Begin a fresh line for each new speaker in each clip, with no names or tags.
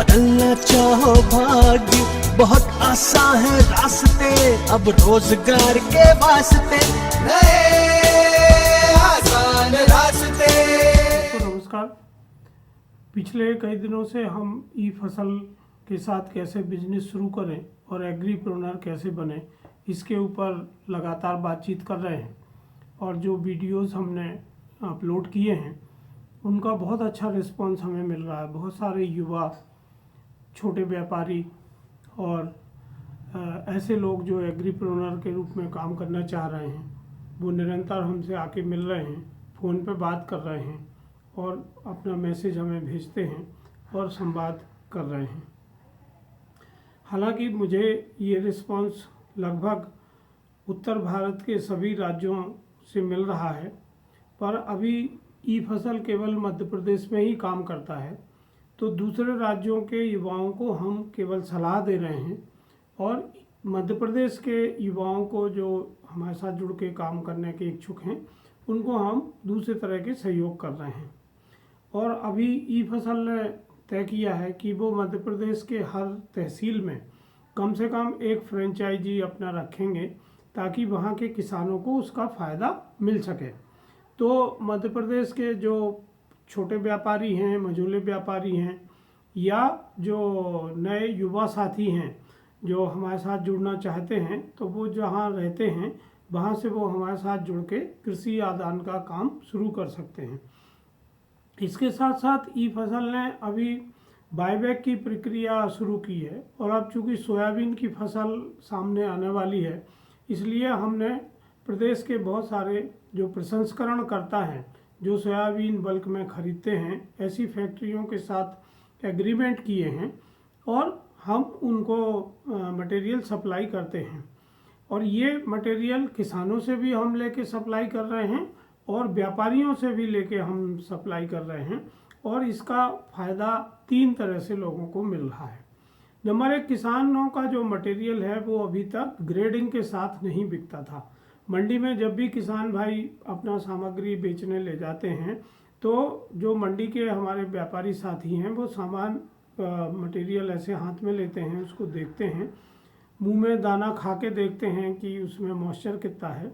बदलना चाहो भाग्य, बहुत आसान है रास्ते, अब रोजगार के वास्ते नए आसान रास्ते।
तो नमस्कार। पिछले कई दिनों से हम ई फसल के साथ कैसे बिजनेस शुरू करें और एग्रीप्रेन्योर कैसे बने, इसके ऊपर लगातार बातचीत कर रहे हैं। और जो वीडियोस हमने अपलोड किए हैं उनका बहुत अच्छा रिस्पांस हमें मिल रहा है। बहुत सारे युवा, छोटे व्यापारी और ऐसे लोग जो एग्रीप्रेन्योर के रूप में काम करना चाह रहे हैं, वो निरंतर हमसे आके मिल रहे हैं, फ़ोन पे बात कर रहे हैं और अपना मैसेज हमें भेजते हैं और संवाद कर रहे हैं। हालांकि मुझे ये रिस्पांस लगभग उत्तर भारत के सभी राज्यों से मिल रहा है, पर अभी ई फसल केवल मध्य प्रदेश में ही काम करता है। तो दूसरे राज्यों के युवाओं को हम केवल सलाह दे रहे हैं और मध्य प्रदेश के युवाओं को जो हमारे साथ जुड़ के काम करने के इच्छुक हैं, उनको हम दूसरे तरह के सहयोग कर रहे हैं। और अभी ई फसल ने तय किया है कि वो मध्य प्रदेश के हर तहसील में कम से कम एक फ्रेंचाइजी अपना रखेंगे, ताकि वहाँ के किसानों को उसका फ़ायदा मिल सके। तो मध्य प्रदेश के जो छोटे व्यापारी हैं, मझोले व्यापारी हैं, या जो नए युवा साथी हैं जो हमारे साथ जुड़ना चाहते हैं, तो वो जहाँ रहते हैं वहाँ से वो हमारे साथ जुड़ के कृषि आदान का काम शुरू कर सकते हैं। इसके साथ साथ ई फसल ने अभी बायबैक की प्रक्रिया शुरू की है। और अब चूँकि सोयाबीन की फसल सामने आने वाली है, इसलिए हमने प्रदेश के बहुत सारे जो प्रसंस्करण करता हैं, जो सोयाबीन बल्क में ख़रीदते हैं, ऐसी फैक्ट्रियों के साथ एग्रीमेंट किए हैं और हम उनको मटेरियल सप्लाई करते हैं। और ये मटेरियल किसानों से भी हम लेके सप्लाई कर रहे हैं और व्यापारियों से भी लेके हम सप्लाई कर रहे हैं। और इसका फ़ायदा 3 तरह से लोगों को मिल रहा है। नंबर 1, किसानों का जो मटेरियल है वो अभी तक ग्रेडिंग के साथ नहीं बिकता था। मंडी में जब भी किसान भाई अपना सामग्री बेचने ले जाते हैं, तो जो मंडी के हमारे व्यापारी साथी हैं वो सामान मटेरियल ऐसे हाथ में लेते हैं, उसको देखते हैं, मुंह में दाना खा के देखते हैं कि उसमें मॉइस्चर कितना है,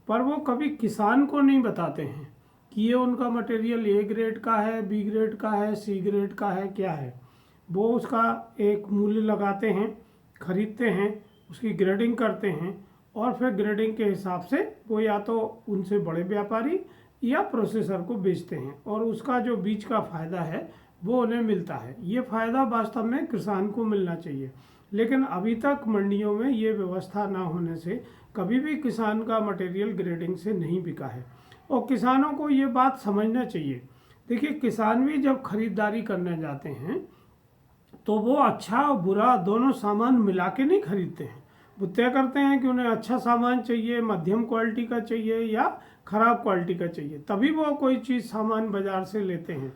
पर वो कभी किसान को नहीं बताते हैं कि ये उनका मटेरियल ए ग्रेड का है, बी ग्रेड का है, सी ग्रेड का है, क्या है। वो उसका एक मूल्य लगाते हैं, खरीदते हैं, उसकी ग्रेडिंग करते हैं और फिर ग्रेडिंग के हिसाब से वो या तो उनसे बड़े व्यापारी या प्रोसेसर को बेचते हैं और उसका जो बीच का फ़ायदा है वो उन्हें मिलता है। ये फ़ायदा वास्तव में किसान को मिलना चाहिए, लेकिन अभी तक मंडियों में ये व्यवस्था ना होने से कभी भी किसान का मटेरियल ग्रेडिंग से नहीं बिका है। और किसानों को ये बात समझना चाहिए। देखिए, किसान भी जब खरीदारी करने जाते हैं तो वो अच्छा और बुरा दोनों सामान मिला के नहीं खरीदते हैं। वो तय करते हैं कि उन्हें अच्छा सामान चाहिए, मध्यम क्वालिटी का चाहिए या ख़राब क्वालिटी का चाहिए, तभी वो कोई चीज़ सामान बाज़ार से लेते हैं।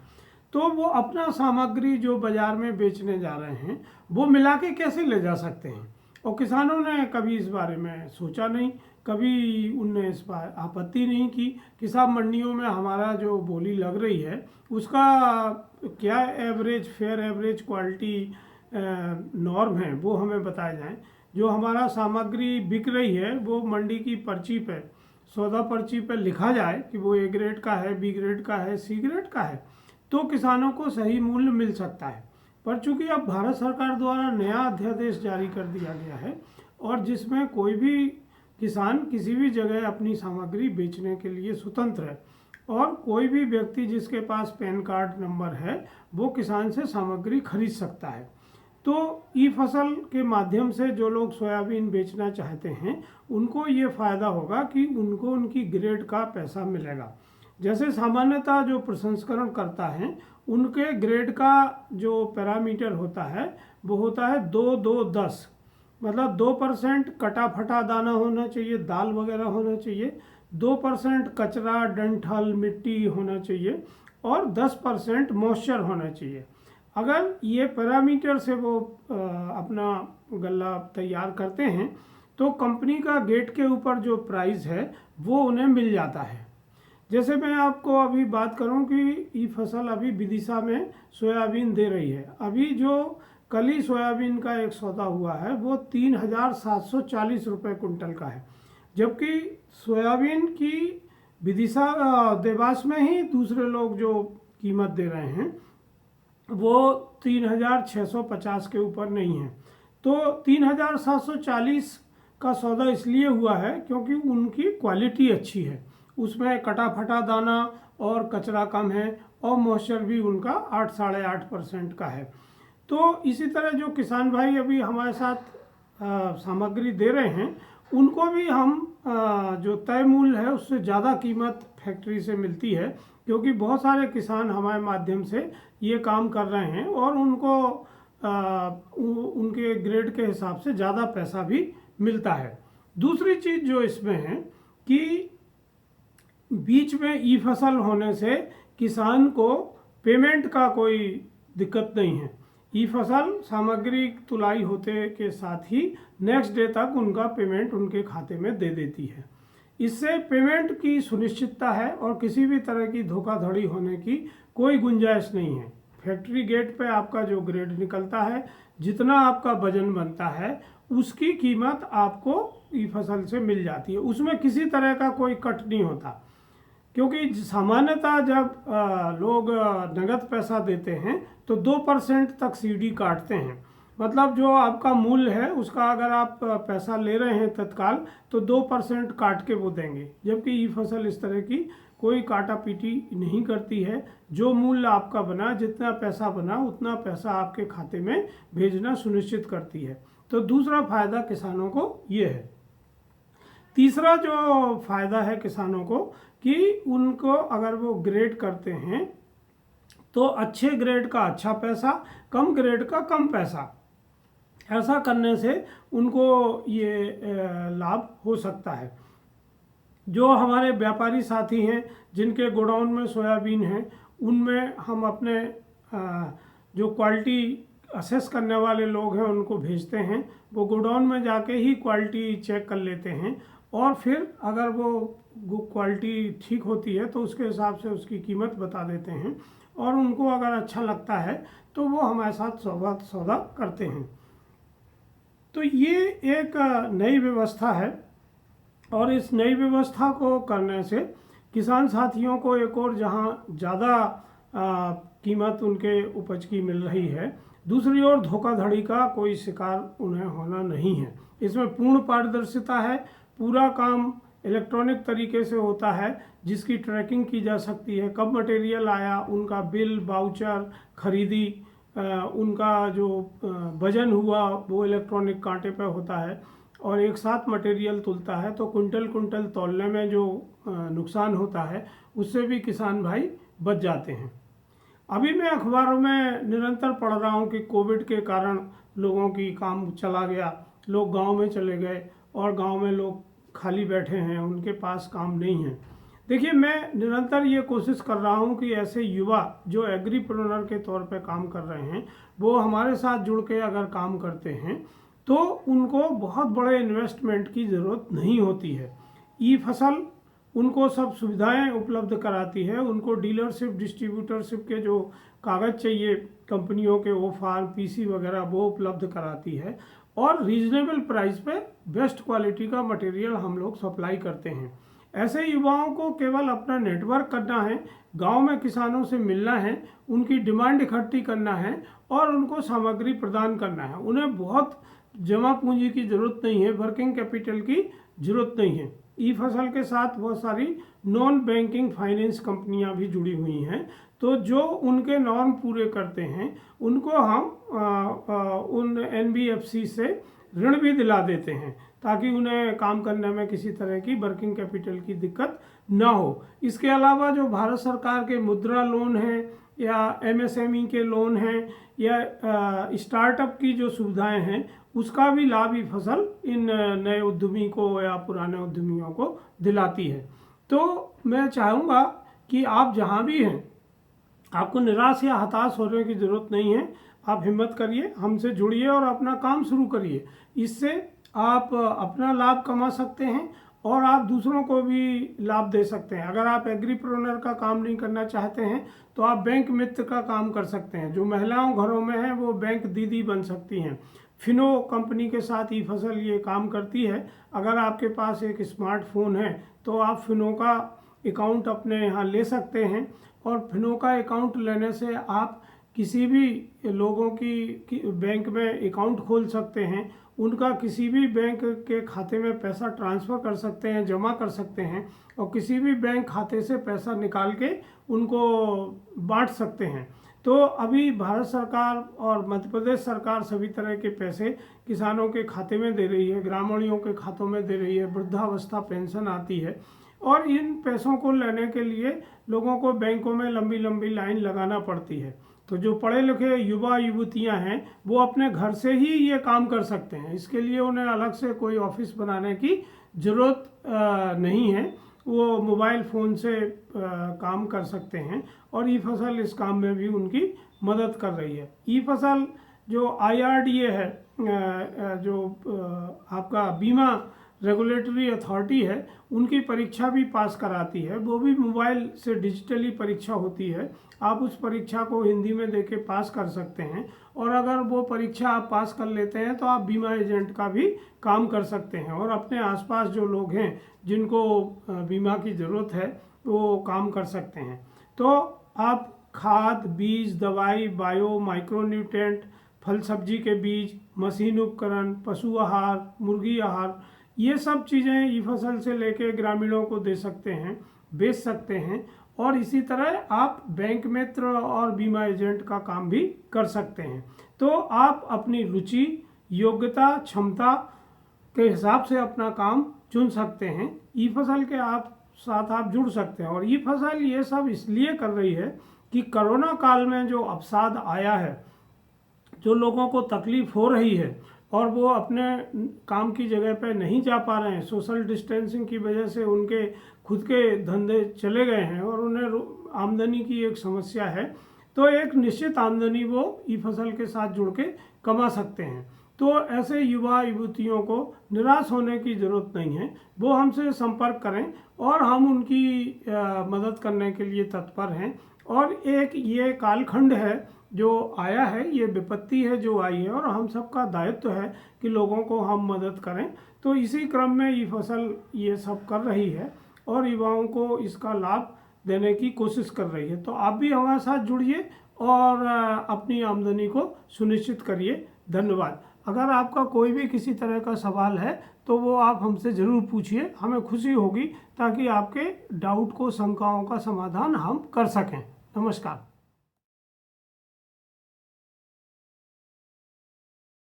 तो वो अपना सामग्री जो बाज़ार में बेचने जा रहे हैं वो मिला के कैसे ले जा सकते हैं। और किसानों ने कभी इस बारे में सोचा नहीं, कभी उनने इस पर आपत्ति नहीं की कि साहब मंडियों में हमारा जो बोली लग रही है उसका क्या average, fair average quality norm है वो हमें बताए जाएं। जो हमारा सामग्री बिक रही है वो मंडी की पर्ची पे, सौदा पर्ची पे लिखा जाए कि वो ए ग्रेड का है, बी ग्रेड का है, सी ग्रेड का है, तो किसानों को सही मूल्य मिल सकता है। पर चूंकि अब भारत सरकार द्वारा नया अध्यादेश जारी कर दिया गया है और जिसमें कोई भी किसान किसी भी जगह अपनी सामग्री बेचने के लिए स्वतंत्र है और कोई भी व्यक्ति जिसके पास पैन कार्ड नंबर है वो किसान से सामग्री खरीद सकता है। तो ई फसल के माध्यम से जो लोग सोयाबीन बेचना चाहते हैं उनको ये फ़ायदा होगा कि उनको उनकी ग्रेड का पैसा मिलेगा। जैसे सामान्यतः जो प्रसंस्करण करता है उनके ग्रेड का जो पैरामीटर होता है वो होता है 2-2-10, मतलब 2% कटा फटा दाना होना चाहिए, दाल वगैरह होना चाहिए, 2% कचरा, डंठल, मिट्टी होना चाहिए और 10% मॉइस्चर होना चाहिए। अगर ये पैरामीटर से वो अपना गल्ला तैयार करते हैं तो कंपनी का गेट के ऊपर जो प्राइस है वो उन्हें मिल जाता है। जैसे मैं आपको अभी बात करूं कि ई फसल अभी विदिशा में सोयाबीन दे रही है। अभी जो कल ही सोयाबीन का एक सौदा हुआ है वो 3,740 रुपये कुंटल का है, जबकि सोयाबीन की विदिशा देवास में ही दूसरे लोग जो कीमत दे रहे हैं वो 3,650 के ऊपर नहीं है। तो 3,740 का सौदा इसलिए हुआ है क्योंकि उनकी क्वालिटी अच्छी है, उसमें कटा फटा दाना और कचरा कम है और मॉइस्चर भी उनका 8-8.5% का है। तो इसी तरह जो किसान भाई अभी हमारे साथ सामग्री दे रहे हैं उनको भी हम जो तय मूल्य है उससे ज़्यादा कीमत फैक्ट्री से मिलती है, क्योंकि बहुत सारे किसान हमारे माध्यम से ये काम कर रहे हैं और उनको उनके ग्रेड के हिसाब से ज़्यादा पैसा भी मिलता है। दूसरी चीज़ जो इसमें है कि बीच में ई फसल होने से किसान को पेमेंट का कोई दिक्कत नहीं है। ई फसल सामग्री तुलाई होते के साथ ही नेक्स्ट डे तक उनका पेमेंट उनके खाते में दे देती है। इससे पेमेंट की सुनिश्चितता है और किसी भी तरह की धोखाधड़ी होने की कोई गुंजाइश नहीं है। फैक्ट्री गेट पे आपका जो ग्रेड निकलता है, जितना आपका वजन बनता है उसकी कीमत आपको ई फसल से मिल जाती है, उसमें किसी तरह का कोई कट नहीं होता। क्योंकि सामान्यतः जब लोग नगद पैसा देते हैं तो 2% तक सीडी काटते हैं, मतलब जो आपका मूल्य है उसका अगर आप पैसा ले रहे हैं तत्काल तो 2% काट के वो देंगे, जबकि ई फसल इस तरह की कोई काटा पीटी नहीं करती है। जो मूल्य आपका बना, जितना पैसा बना उतना पैसा आपके खाते में भेजना सुनिश्चित करती है। तो दूसरा फायदा किसानों को ये है। तीसरा जो फायदा है किसानों को कि उनको अगर वो ग्रेड करते हैं तो अच्छे ग्रेड का अच्छा पैसा, कम ग्रेड का कम पैसा, ऐसा करने से उनको ये लाभ हो सकता है। जो हमारे व्यापारी साथी हैं जिनके गोडाउन में सोयाबीन है, उनमें हम अपने जो क्वालिटी असेस करने वाले लोग हैं उनको भेजते हैं, वो गोडाउन में जाके ही क्वालिटी चेक कर लेते हैं और फिर अगर वो क्वालिटी ठीक होती है तो उसके हिसाब से उसकी कीमत बता देते हैं और उनको अगर अच्छा लगता है तो वो हमारे साथ सौदा करते हैं। तो ये एक नई व्यवस्था है और इस नई व्यवस्था को करने से किसान साथियों को एक और जहाँ ज़्यादा कीमत उनके उपज की मिल रही है, दूसरी ओर धोखाधड़ी का कोई शिकार उन्हें होना नहीं है। इसमें पूर्ण पारदर्शिता है, पूरा काम इलेक्ट्रॉनिक तरीके से होता है जिसकी ट्रैकिंग की जा सकती है। कब मटेरियल आया, उनका बिल, वाउचर, खरीदी, उनका जो वजन हुआ वो इलेक्ट्रॉनिक कांटे पे होता है और एक साथ मटेरियल तुलता है तो कुंटल कुंटल तौलने में जो नुकसान होता है उससे भी किसान भाई बच जाते हैं। अभी मैं अखबारों में निरंतर पढ़ रहा हूँ कि कोविड के कारण लोगों की काम चला गया, लोग गांव में चले गए और गांव में लोग खाली बैठे हैं, उनके पास काम नहीं है। देखिए, मैं निरंतर ये कोशिश कर रहा हूँ कि ऐसे युवा जो एग्रीप्रेन्योर के तौर पे काम कर रहे हैं वो हमारे साथ जुड़ के अगर काम करते हैं तो उनको बहुत बड़े इन्वेस्टमेंट की ज़रूरत नहीं होती है। ई फसल उनको सब सुविधाएं उपलब्ध कराती है, उनको डीलरशिप, डिस्ट्रीब्यूटरशिप के जो कागज़ चाहिए कंपनियों के, वो फार्म, पीसी वगैरह वो उपलब्ध कराती है और रीजनेबल प्राइस पे बेस्ट क्वालिटी का मटेरियल हम लोग सप्लाई करते हैं। ऐसे युवाओं को केवल अपना नेटवर्क करना है, गांव में किसानों से मिलना है, उनकी डिमांड इकट्ठी करना है और उनको सामग्री प्रदान करना है। उन्हें बहुत जमा पूंजी की ज़रूरत नहीं है, वर्किंग कैपिटल की ज़रूरत नहीं है। ई फसल के साथ बहुत सारी नॉन बैंकिंग फाइनेंस कंपनियां भी जुड़ी हुई हैं, तो जो उनके नॉर्म पूरे करते हैं उनको हम उन NBFC से ऋण भी दिला देते हैं ताकि उन्हें काम करने में किसी तरह की वर्किंग कैपिटल की दिक्कत ना हो। इसके अलावा जो भारत सरकार के मुद्रा लोन हैं या MSME के लोन हैं या स्टार्टअप की जो सुविधाएं हैं उसका भी लाभ ई फसल इन नए उद्यमी को या पुराने उद्यमियों को दिलाती है। तो मैं चाहूँगा कि आप जहाँ भी हैं, आपको निराश या हताश होने की ज़रूरत नहीं है। आप हिम्मत करिए, हमसे जुड़िए और अपना काम शुरू करिए। इससे आप अपना लाभ कमा सकते हैं और आप दूसरों को भी लाभ दे सकते हैं। अगर आप एग्रीप्रेन्योर का काम नहीं करना चाहते हैं तो आप बैंक मित्र का काम कर सकते हैं। जो महिलाओं घरों में हैं वो बैंक दीदी बन सकती हैं। फिनो कंपनी के साथ ई फसल ये काम करती है। अगर आपके पास एक स्मार्टफोन है तो आप फिनो का अकाउंट अपने यहाँ ले सकते हैं, और फिनो का अकाउंट लेने से आप किसी भी लोगों की बैंक में अकाउंट खोल सकते हैं, उनका किसी भी बैंक के खाते में पैसा ट्रांसफ़र कर सकते हैं, जमा कर सकते हैं, और किसी भी बैंक खाते से पैसा निकाल के उनको बांट सकते हैं। तो अभी भारत सरकार और मध्य प्रदेश सरकार सभी तरह के पैसे किसानों के खाते में दे रही है, ग्रामीणों के खातों में दे रही है, वृद्धावस्था पेंशन आती है, और इन पैसों को लेने के लिए लोगों को बैंकों में लंबी लंबी लाइन लगाना पड़ती है। तो जो पढ़े लिखे युवा युवतियां हैं वो अपने घर से ही ये काम कर सकते हैं। इसके लिए उन्हें अलग से कोई ऑफिस बनाने की ज़रूरत नहीं है, वो मोबाइल फ़ोन से काम कर सकते हैं, और ई फसल इस काम में भी उनकी मदद कर रही है। ई फसल जो IRDA है, जो आपका बीमा रेगुलेटरी अथॉरिटी है, उनकी परीक्षा भी पास कराती है। वो भी मोबाइल से डिजिटली परीक्षा होती है। आप उस परीक्षा को हिंदी में देके पास कर सकते हैं, और अगर वो परीक्षा आप पास कर लेते हैं तो आप बीमा एजेंट का भी काम कर सकते हैं, और अपने आसपास जो लोग हैं जिनको बीमा की ज़रूरत है वो काम कर सकते हैं। तो आप खाद, बीज, दवाई, बायो, माइक्रोन्यूट्रेंट, फल सब्जी के बीज, मशीन उपकरण, पशु आहार, मुर्गी आहार, ये सब चीज़ें ई फसल से लेके ग्रामीणों को दे सकते हैं, बेच सकते हैं, और इसी तरह आप बैंक मित्र और बीमा एजेंट का काम भी कर सकते हैं। तो आप अपनी रुचि, योग्यता, क्षमता के हिसाब से अपना काम चुन सकते हैं। ई फसल के साथ आप जुड़ सकते हैं। और ई फसल ये सब इसलिए कर रही है कि कोरोना काल में जो अवसाद आया है, जो लोगों को तकलीफ हो रही है और वो अपने काम की जगह पे नहीं जा पा रहे हैं, सोशल डिस्टेंसिंग की वजह से उनके खुद के धंधे चले गए हैं और उन्हें आमदनी की एक समस्या है, तो एक निश्चित आमदनी वो ई फसल के साथ जुड़ के कमा सकते हैं। तो ऐसे युवा युवतियों को निराश होने की ज़रूरत नहीं है, वो हमसे संपर्क करें और हम उनकी मदद करने के लिए तत्पर हैं। और एक ये कालखंड है जो आया है, ये विपत्ति है जो आई है, और हम सबका दायित्व है कि लोगों को हम मदद करें। तो इसी क्रम में ई फसल ये सब कर रही है और युवाओं को इसका लाभ देने की कोशिश कर रही है। तो आप भी हमारे साथ जुड़िए और अपनी आमदनी को सुनिश्चित करिए। धन्यवाद। अगर आपका कोई भी किसी तरह का सवाल है तो वो आप हमसे ज़रूर पूछिए, हमें खुशी होगी, ताकि आपके डाउट को, शंकाओं का समाधान हम कर सकें। नमस्कार।